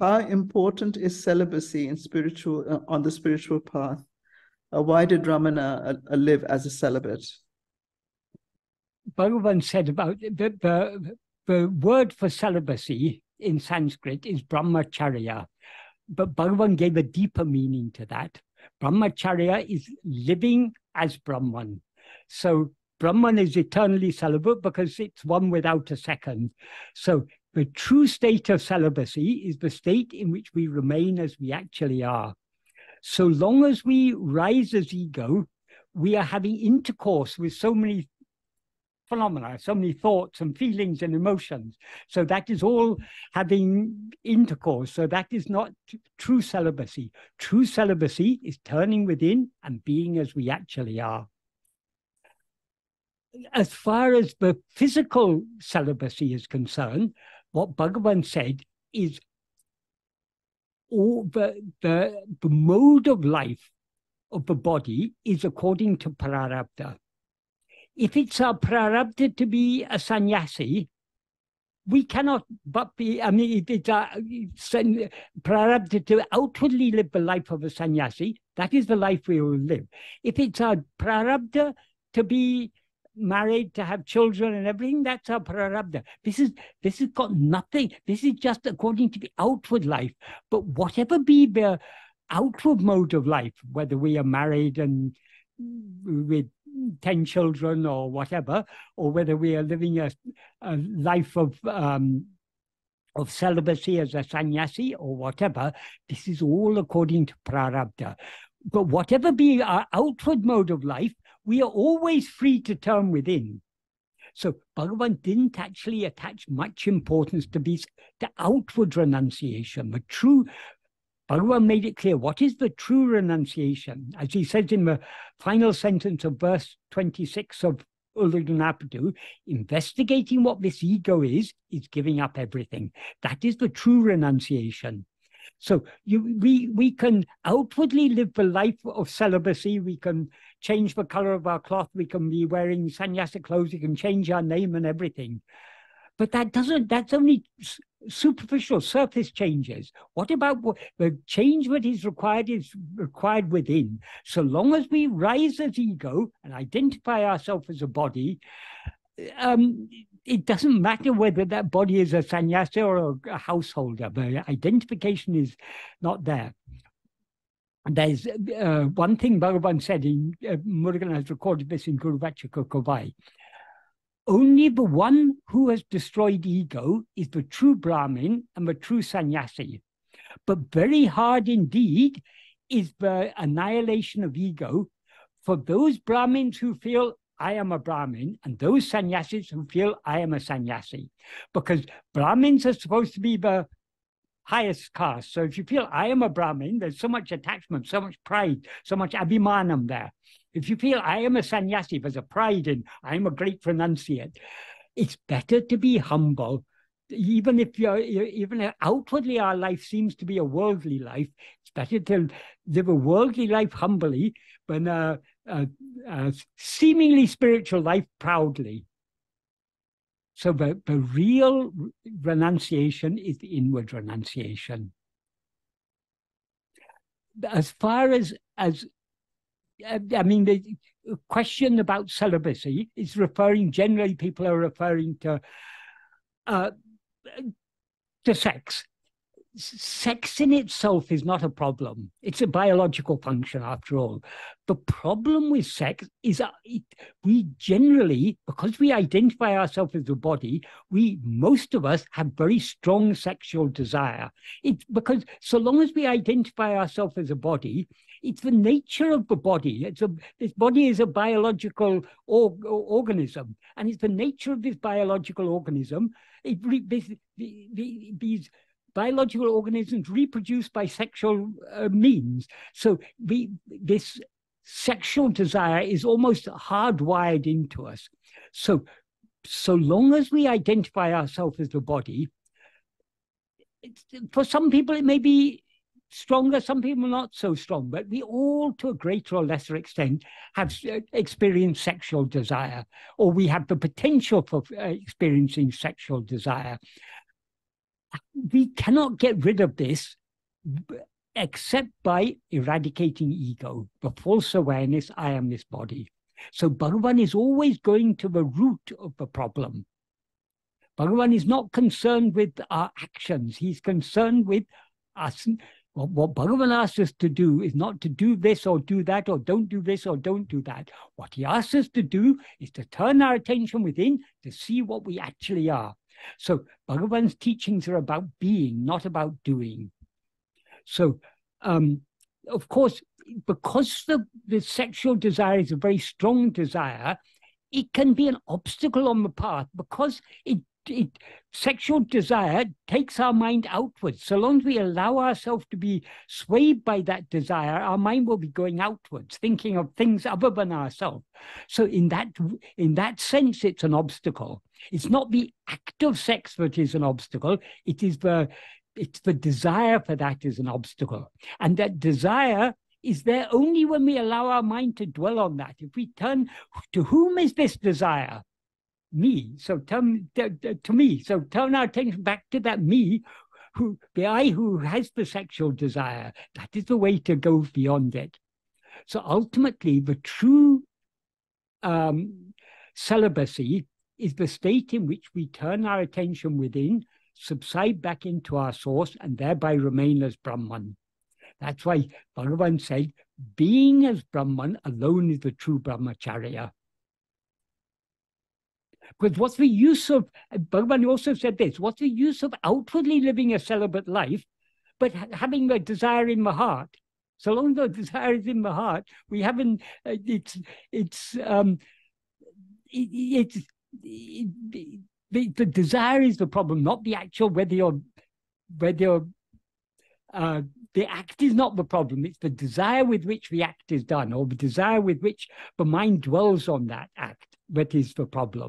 How important is celibacy in on the spiritual path? Why did Ramana live as a celibate? Bhagavan said about the word for celibacy in Sanskrit is brahmacharya, but Bhagavan gave a deeper meaning to that. Brahmacharya is living as Brahman. So Brahman is eternally celibate because it's one without a second. So the true state of celibacy is the state in which we remain as we actually are. So long as we rise as ego, we are having intercourse with so many phenomena, so many thoughts and feelings and emotions. So that is all having intercourse. So that is not true celibacy. True celibacy is turning within and being as we actually are. As far as the physical celibacy is concerned, what Bhagavan said is all the mode of life of the body is according to prarabdha. If it's our prarabdha to be a sannyasi, we cannot but be, I mean, if it's our prarabdha to outwardly live the life of a sannyasi, that is the life we will live. If it's our prarabdha to be married, to have children and everything, that's our prarabdha. This has got nothing, this is just according to the outward life. But whatever be the outward mode of life, whether we are married and with 10 children or whatever, or whether we are living a life of celibacy as a sannyasi or whatever, this is all according to prarabdha. But whatever be our outward mode of life, we are always free to turn within. So Bhagavan didn't actually attach much importance to the outward renunciation. The true, Bhagavan made it clear what is the true renunciation. As he says in the final sentence of verse 26 of Ulladu, investigating what this ego is giving up everything. That is the true renunciation. So we can outwardly live the life of celibacy. We can change the color of our cloth. We can be wearing sannyasa clothes. We can change our name and everything. But that's only superficial, surface changes. What about the change that is required within? So long as we rise as ego and identify ourselves as a body, it doesn't matter whether that body is a sannyasa or a householder. The identification is not there. There's one thing Bhagavan said, Murugan has recorded this in Guru Vachaka Kovai. Only the one who has destroyed ego is the true Brahmin and the true sannyasi. But very hard indeed is the annihilation of ego for those Brahmins who feel I am a Brahmin, and those sannyasis who feel I am a sannyasi. Because Brahmins are supposed to be the highest caste. So if you feel I am a Brahmin, there's so much attachment, so much pride, so much abhimanam there. If you feel I am a sannyasi, there's a pride in I am a great renunciate. It's better to be humble. Even if even outwardly our life seems to be a worldly life, it's better to live a worldly life humbly than a seemingly spiritual life proudly. So the real renunciation is the inward renunciation. As far as I mean, the question about celibacy is generally people are referring to sex. Sex in itself is not a problem. It's a biological function after all. The problem with sex is we generally, because we identify ourselves as a body, most of us have very strong sexual desire. It's because so long as we identify ourselves as a body, it's the nature of the body. This body is a biological organism, and it's the nature of this biological organism. These biological organisms reproduce by sexual means. So this sexual desire is almost hardwired into us. So long as we identify ourselves as the body, for some people it may be stronger, some people not so strong, but we all, to a greater or lesser extent, have experienced sexual desire, or we have the potential for experiencing sexual desire. we cannot get rid of this except by eradicating ego, the false awareness, I am this body. So Bhagavan is always going to the root of the problem. Bhagavan is not concerned with our actions. He's concerned with us. What Bhagavan asks us to do is not to do this or do that, or don't do this or don't do that. What he asks us to do is to turn our attention within to see what we actually are. So Bhagavan's teachings are about being, not about doing. So, of course, because the sexual desire is a very strong desire, it can be an obstacle on the path, because sexual desire takes our mind outwards. So long as we allow ourselves to be swayed by that desire, our mind will be going outwards, thinking of things other than ourselves. So in that sense, it's an obstacle. It's not the act of sex that is an obstacle. It's the desire for that is an obstacle. And that desire is there only when we allow our mind to dwell on that. If we turn, to whom is this desire? Me. So turn to me. So turn our attention back to that me, the I who has the sexual desire. That is the way to go beyond it. So ultimately, the true celibacy is the state in which we turn our attention within, subside back into our source, and thereby remain as Brahman. That's why Bhagavan said, being as Brahman alone is the true brahmacharya. Because what's the use of, Bhagavan also said this, what's the use of outwardly living a celibate life, but having the desire in the heart? So long as the desire is in the heart, we haven't, the desire is the problem, not the actual, the act is not the problem. It's the desire with which the act is done, or the desire with which the mind dwells on that act that is the problem.